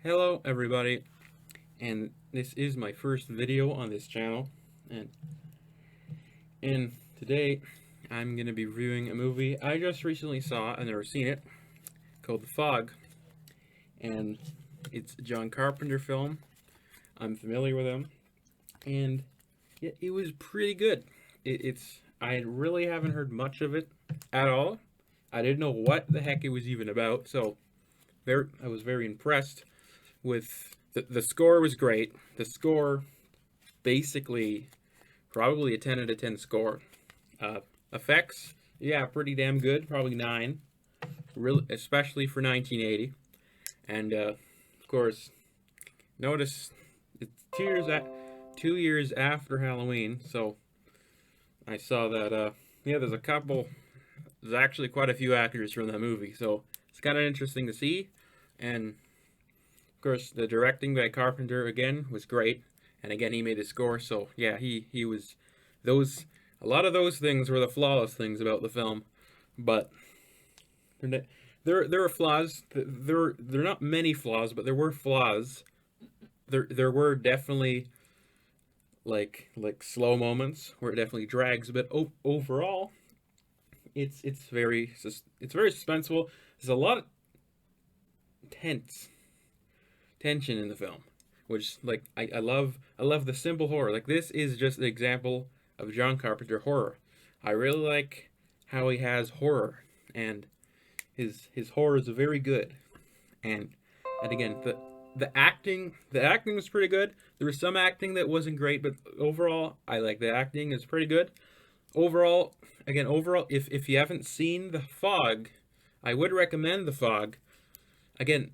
Hello everybody, and this is my first video on this channel, and today I'm going to be reviewing a movie I just recently saw. I've never seen it, called The Fog, and it's a John Carpenter film. I'm familiar with him, and it was pretty good. I really haven't heard much of it at all. I didn't know what the heck it was even about, so I was very impressed with the score was great. The score basically probably a 10 out of 10 score. Uh, Effects, yeah, pretty damn good, probably 9, really, especially for 1980. And of course, notice it's 2 years after Halloween, so I saw that. Yeah, there's actually quite a few actors from that movie, so it's kind of interesting to see. And of course, the directing by Carpenter again was great, and again he made the score. So yeah, he was those. A lot of those things were the flawless things about the film, but there are flaws. There are not many flaws, but there were flaws. There were definitely like slow moments where it definitely drags, but overall it's very suspenseful. There's a lot of tense tension in the film, which like I love the simple horror. Like this is just an example of John Carpenter horror. I really like how he has horror, and his horror is very good. And and again the acting was pretty good. There was some acting that wasn't great, but overall I like the acting is pretty good. Overall, overall, if you haven't seen The Fog, I would recommend The Fog. Again,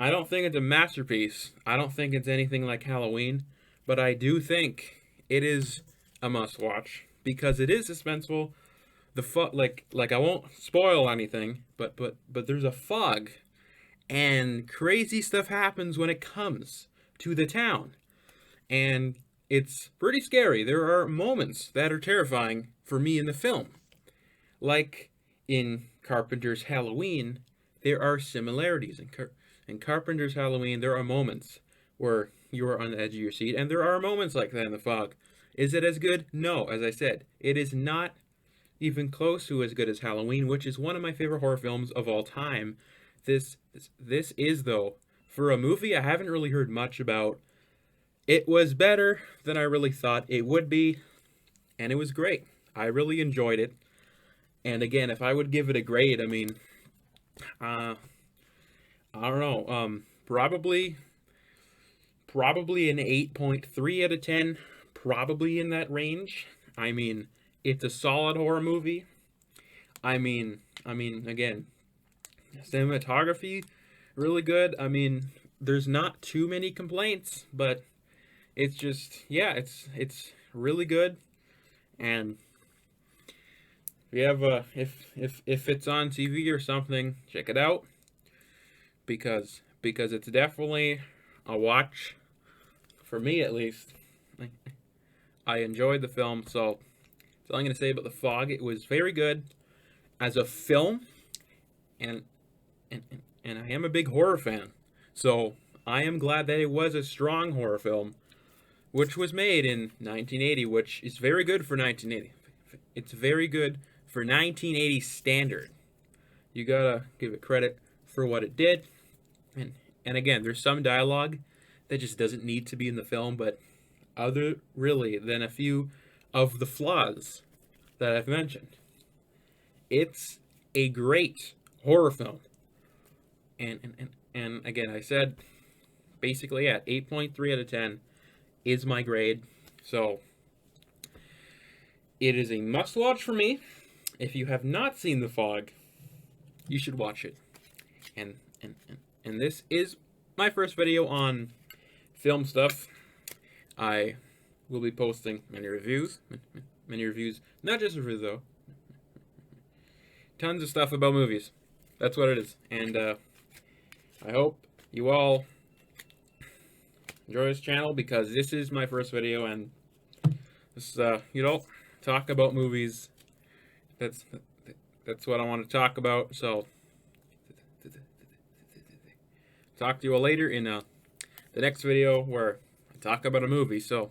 I don't think it's a masterpiece. I don't think it's anything like Halloween, but I do think it is a must watch because it is suspenseful. Like I won't spoil anything, but there's a fog and crazy stuff happens when it comes to the town. And it's pretty scary. There are moments that are terrifying for me in the film. Like in Carpenter's Halloween, there are similarities. In Carpenter's Halloween, there are moments where you are on the edge of your seat, and there are moments like that in The Fog. Is it as good? No, as I said, it is not even close to as good as Halloween, which is one of my favorite horror films of all time. This is though, for a movie I haven't really heard much about. It was better than I really thought it would be, and it was great. I really enjoyed it. And again, if I would give it a grade, I mean, uh, I don't know, probably an 8.3 out of 10, probably in that range. I mean, it's a solid horror movie. I mean, again, cinematography really good. I mean, there's not too many complaints, but it's just yeah, it's really good. And if you have if it's on TV or something, check it out because it's definitely a watch for me at least. I enjoyed the film, so that's all I'm gonna say about The Fog. It was very good as a film, and and I am a big horror fan, so I am glad that it was a strong horror film, which was made in 1980, which is very good for 1980. It's very good for 1980 standard. You gotta give it credit for what it did, and and again, there's some dialogue that just doesn't need to be in the film, but other really than a few of the flaws that I've mentioned. It's a great horror film. And again, I said basically at 8.3 out of 10 is my grade. So it is a must watch for me. If you have not seen The Fog, you should watch it. And this is my first video on film stuff. I will be posting many reviews, not just reviews though, tons of stuff about movies. That's what it is. And I hope you all enjoy this channel because this is my first video, and this talk about movies. That's that's what I want to talk about. So talk to you all later in the next video where I talk about a movie. So,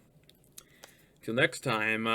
till next time,